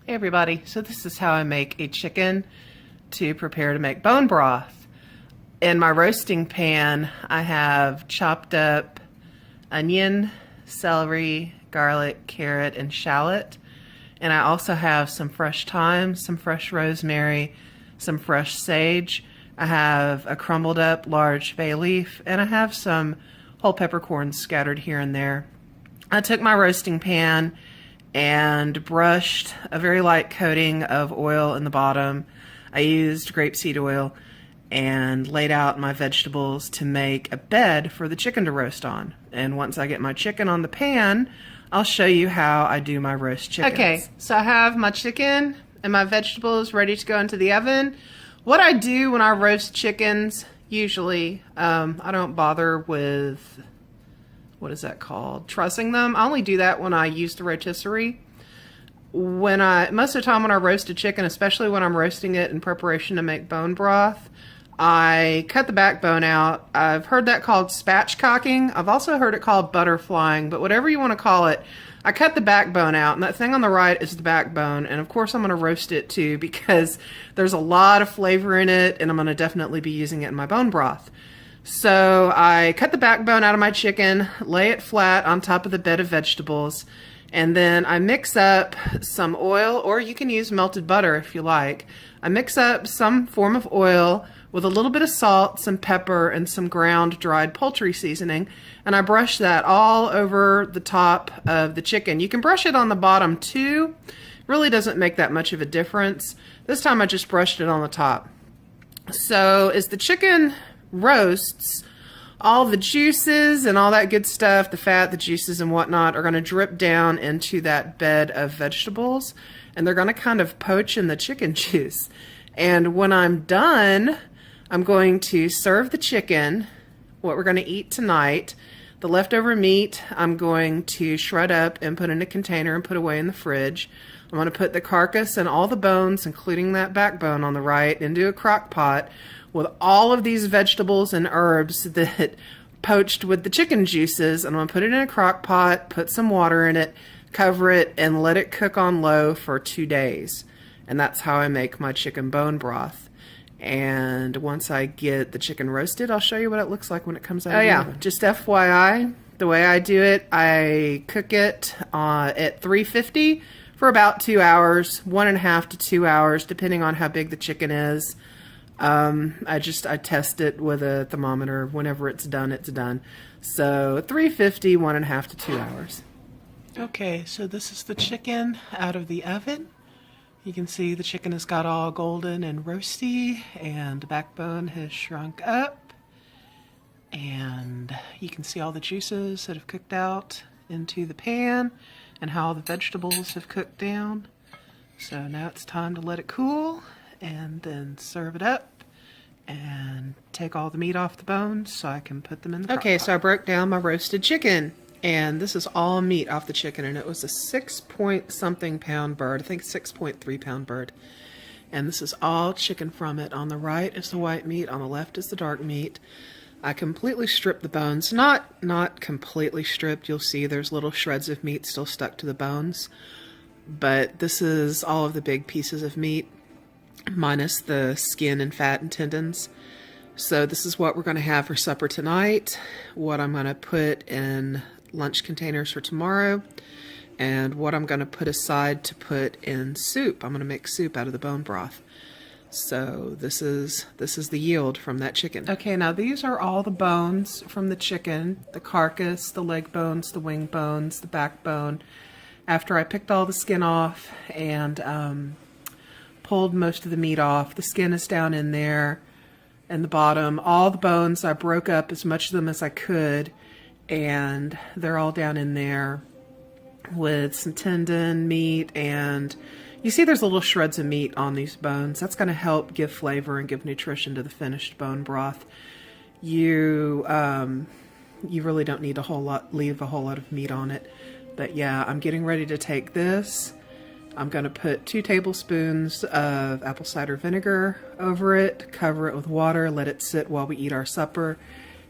Hey everybody, so this is how I make a chicken to prepare to make bone broth. In my roasting pan, I have chopped up onion, celery, garlic, carrot, and shallot. And I also have some fresh thyme, some fresh rosemary, some fresh sage. I have a crumbled up large bay leaf, and I have some whole peppercorns scattered here and there. I took my roasting pan and brushed a very light coating of oil in the bottom. I used grapeseed oil and laid out my vegetables to make a bed for the chicken to roast on. And once I get my chicken on the pan, I'll show you how I do my roast chickens. Okay, so I have my chicken and my vegetables ready to go into the oven. What I do when I roast chickens, usually, I don't bother with, what is that called? Trussing them. I only do that when I use the rotisserie. Most of the time when I roast a chicken, especially when I'm roasting it in preparation to make bone broth, I cut the backbone out. I've heard that called spatchcocking. I've also heard it called butterflying, but whatever you want to call it, I cut the backbone out, and that thing on the right is the backbone, and of course I'm going to roast it too because there's a lot of flavor in it, and I'm going to definitely be using it in my bone broth. So I cut the backbone out of my chicken, lay it flat on top of the bed of vegetables, and then I mix up some oil, or you can use melted butter if you like. I mix up some form of oil with a little bit of salt, some pepper, and some ground dried poultry seasoning, and I brush that all over the top of the chicken. You can brush it on the bottom too. Really doesn't make that much of a difference. This time I just brushed it on the top. So as the chicken roasts, all the juices and all that good stuff, the fat, the juices and whatnot, are going to drip down into that bed of vegetables, and they're going to kind of poach in the chicken juice. And when I'm done, I'm going to serve the chicken, what we're going to eat tonight. The leftover meat I'm going to shred up and put in a container and put away in the fridge. I'm going to put the carcass and all the bones, including that backbone on the right, into a crock pot with all of these vegetables and herbs that poached with the chicken juices. And I'm going to put it in a crock pot, put some water in it, cover it, and let it cook on low for 2 days. And that's how I make my chicken bone broth. And once I get the chicken roasted, I'll show you what it looks like when it comes out of the oven. Just FYI, the way I do it, I cook it at 350 for about 2 hours, 1.5 to 2 hours, depending on how big the chicken is. I test it with a thermometer. Whenever it's done, it's done. So 350, 1.5 to 2 hours. Okay, so this is the chicken out of the oven. You can see the chicken has got all golden and roasty, and the backbone has shrunk up. And you can see all the juices that have cooked out into the pan and how all the vegetables have cooked down. So now it's time to let it cool and then serve it up and take all the meat off the bones so I can put them in the crock pot. Okay, so I broke down my roasted chicken, and this is all meat off the chicken, and it was a 6-point-something pound bird. I think 6.3 pound bird. And this is all chicken from it. On the right is the white meat, on the left is the dark meat. I completely stripped the bones. Not completely stripped. You'll see there's little shreds of meat still stuck to the bones. But this is all of the big pieces of meat, minus the skin and fat and tendons. So this is what we're going to have for supper tonight, what I'm going to put in lunch containers for tomorrow, and what I'm going to put aside to put in soup. I'm going to make soup out of the bone broth. So this is the yield from that chicken. Okay, now these are all the bones from the chicken, the carcass, the leg bones, the wing bones, the backbone. After I picked all the skin off and pulled most of the meat off, the skin is down in there and the bottom. All the bones, I broke up as much of them as I could, and they're all down in there with some tendon, meat, and you see there's little shreds of meat on these bones. That's going to help give flavor and give nutrition to the finished bone broth. You really don't need leave a whole lot of meat on it. But yeah, I'm getting ready to take this. I'm going to put 2 tablespoons of apple cider vinegar over it, cover it with water, let it sit while we eat our supper,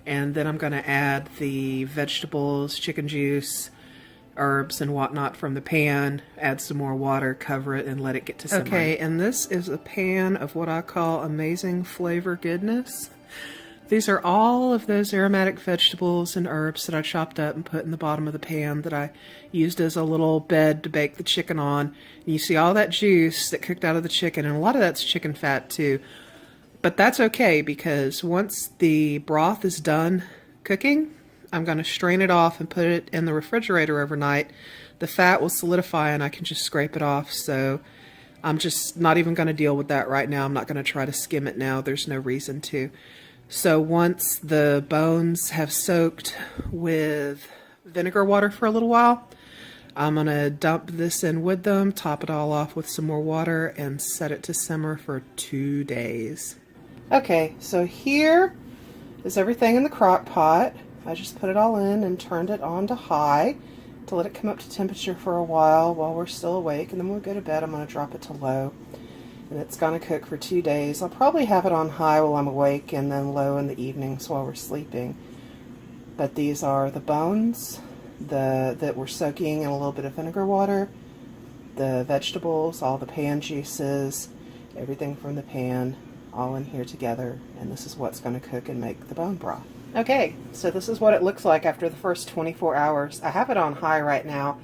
and then I'm going to add the vegetables, chicken juice, herbs and whatnot from the pan, add some more water, cover it, and let it get to simmering. Okay, and this is a pan of what I call amazing flavor goodness. These are all of those aromatic vegetables and herbs that I chopped up and put in the bottom of the pan that I used as a little bed to bake the chicken on. And you see all that juice that cooked out of the chicken, and a lot of that's chicken fat too. But that's okay, because once the broth is done cooking, I'm going to strain it off and put it in the refrigerator overnight. The fat will solidify and I can just scrape it off. So I'm just not even going to deal with that right now. I'm not going to try to skim it now. There's no reason to. So once the bones have soaked with vinegar water for a little while, I'm going to dump this in with them, top it all off with some more water, and set it to simmer for 2 days. Okay, so here is everything in the crock pot. I just put it all in and turned it on to high to let it come up to temperature for a while we're still awake, and then when we go to bed I'm going to drop it to low. And it's going to cook for 2 days. I'll probably have it on high while I'm awake and then low in the evenings while we're sleeping. But these are the bones that we're soaking in a little bit of vinegar water, the vegetables, all the pan juices, everything from the pan, all in here together. And this is what's going to cook and make the bone broth. Okay, so this is what it looks like after the first 24 hours. I have it on high right now,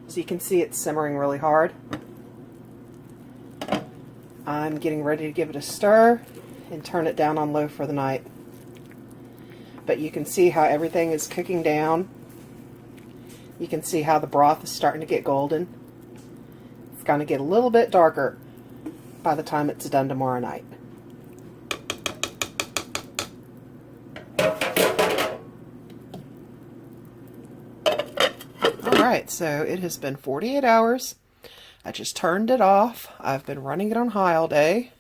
so you can see it's simmering really hard. I'm getting ready to give it a stir and turn it down on low for the night. But you can see how everything is cooking down. You can see how the broth is starting to get golden. It's going to get a little bit darker by the time it's done tomorrow night. Alright, so it has been 48 hours. I just turned it off. I've been running it on high all day.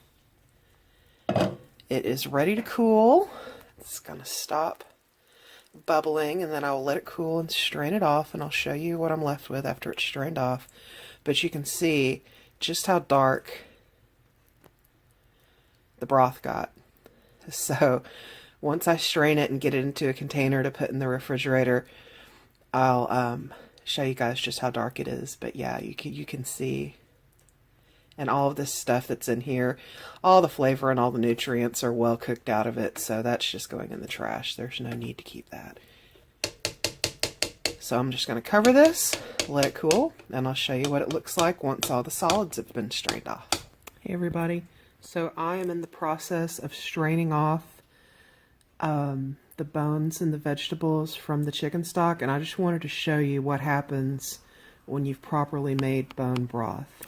It is ready to cool. It's going to stop bubbling, and then I will let it cool and strain it off, and I'll show you what I'm left with after it's strained off. But you can see just how dark the broth got. So once I strain it and get it into a container to put in the refrigerator, I'll show you guys just how dark it is. But yeah, you can see, and all of this stuff that's in here, all the flavor and all the nutrients are well cooked out of it, so that's just going in the trash. There's no need to keep that. So I'm just going to cover this, let it cool, and I'll show you what it looks like once all the solids have been strained off. Hey everybody, so I am in the process of straining off the bones and the vegetables from the chicken stock, and I just wanted to show you what happens when you've properly made bone broth.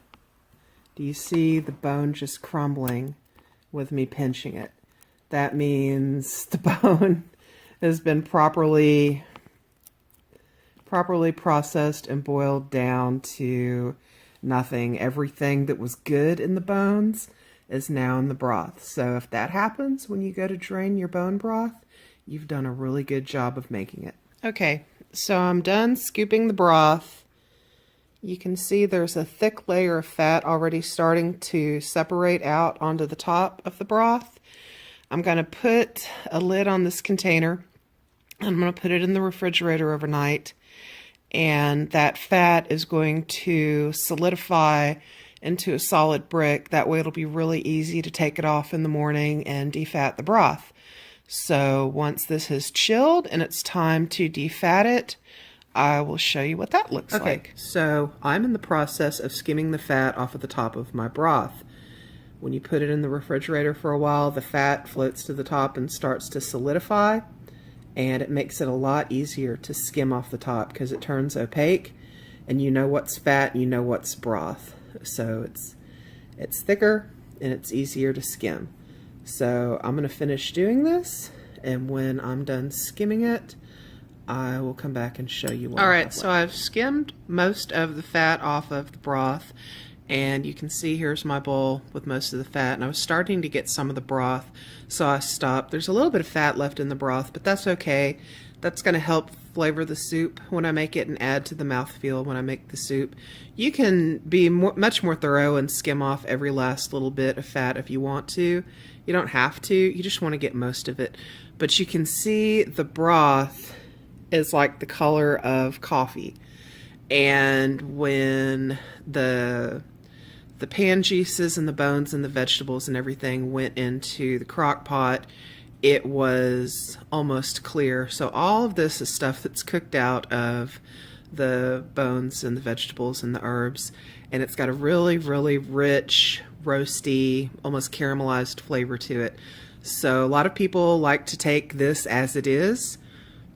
Do you see the bone just crumbling with me pinching it? That means the bone has been properly processed and boiled down to nothing. Everything that was good in the bones is now in the broth. So if that happens when you go to drain your bone broth, you've done a really good job of making it. Okay, so I'm done scooping the broth. You can see there's a thick layer of fat already starting to separate out onto the top of the broth. I'm going to put a lid on this container. I'm going to put it in the refrigerator overnight, and that fat is going to solidify into a solid brick. That way it'll be really easy to take it off in the morning and defat the broth. So once this has chilled and it's time to defat it, I will show you what that looks like. So I'm in the process of skimming the fat off of the top of my broth. When you put it in the refrigerator for a while, the fat floats to the top and starts to solidify, and it makes it a lot easier to skim off the top because it turns opaque and you know what's fat and you know what's broth. So it's thicker and it's easier to skim. So I'm going to finish doing this, and when I'm done skimming it, I will come back and show you what. Alright, so I've skimmed most of the fat off of the broth, and you can see here's my bowl with most of the fat, and I was starting to get some of the broth, so I stopped. There's a little bit of fat left in the broth, but that's okay. That's going to help flavor the soup when I make it and add to the mouthfeel when I make the soup. You can be much more thorough and skim off every last little bit of fat if you want to. You don't have to. You just want to get most of it. But you can see the broth is like the color of coffee. And when the pan juices and the bones and the vegetables and everything went into the crock pot, it was almost clear. So all of this is stuff that's cooked out of the bones and the vegetables and the herbs, and it's got a really, really rich, roasty, almost caramelized flavor to it. So a lot of people like to take this as it is,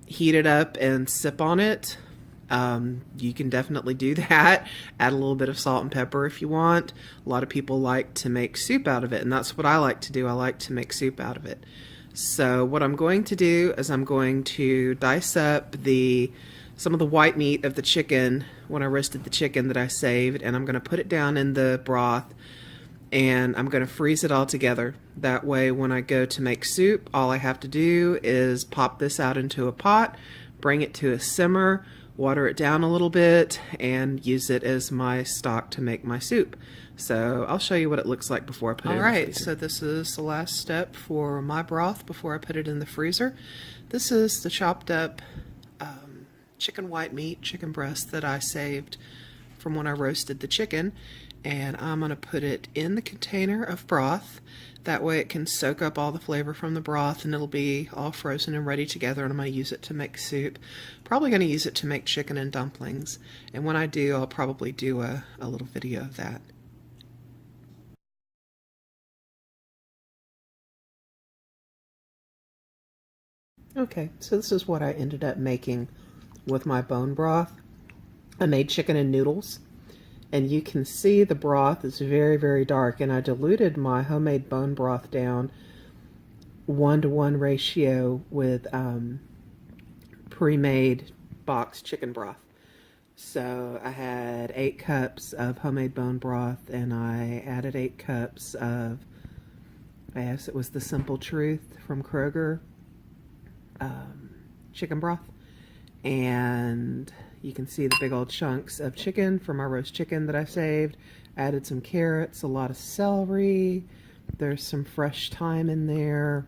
heat it up and sip on it. You can definitely do that. Add a little bit of salt and pepper if you want. A lot of people like to make soup out of it, and that's what I like to do. I like to make soup out of it. So what I'm going to do is I'm going to dice up some of the white meat of the chicken when I roasted the chicken that I saved, and I'm going to put it down in the broth, and I'm going to freeze it all together. That way when I go to make soup, all I have to do is pop this out into a pot, bring it to a simmer, water it down a little bit, and use it as my stock to make my soup. So I'll show you what it looks like before I put it in the freezer. Alright, so this is the last step for my broth before I put it in the freezer. This is the chopped up chicken white meat, chicken breast that I saved from when I roasted the chicken, and I'm going to put it in the container of broth. That way it can soak up all the flavor from the broth and it'll be all frozen and ready together, and I'm going to use it to make soup. Probably going to use it to make chicken and dumplings, and when I do, I'll probably do a little video of that. Okay, so this is what I ended up making with my bone broth. I made chicken and noodles, and you can see the broth is very, very dark, and I diluted my homemade bone broth down 1-to-1 ratio with pre-made boxed chicken broth. So I had 8 cups of homemade bone broth, and I added 8 cups of, I guess it was the Simple Truth from Kroger chicken broth, and you can see the big old chunks of chicken from my roast chicken that I saved. Added some carrots, a lot of celery, there's some fresh thyme in there,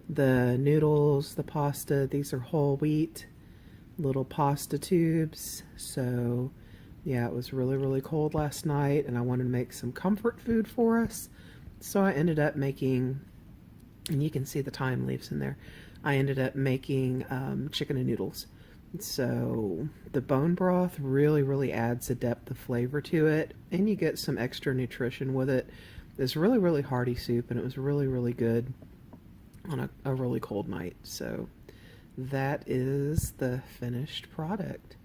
the noodles, the pasta, these are whole wheat little pasta tubes. So yeah, it was really, really cold last night and I wanted to make some comfort food for us, so I ended up making, and you can see the thyme leaves in there, I ended up making chicken and noodles. So the bone broth really, really adds a depth of flavor to it, and you get some extra nutrition with it. It's really, really hearty soup, and it was really, really good on a really cold night. So that is the finished product.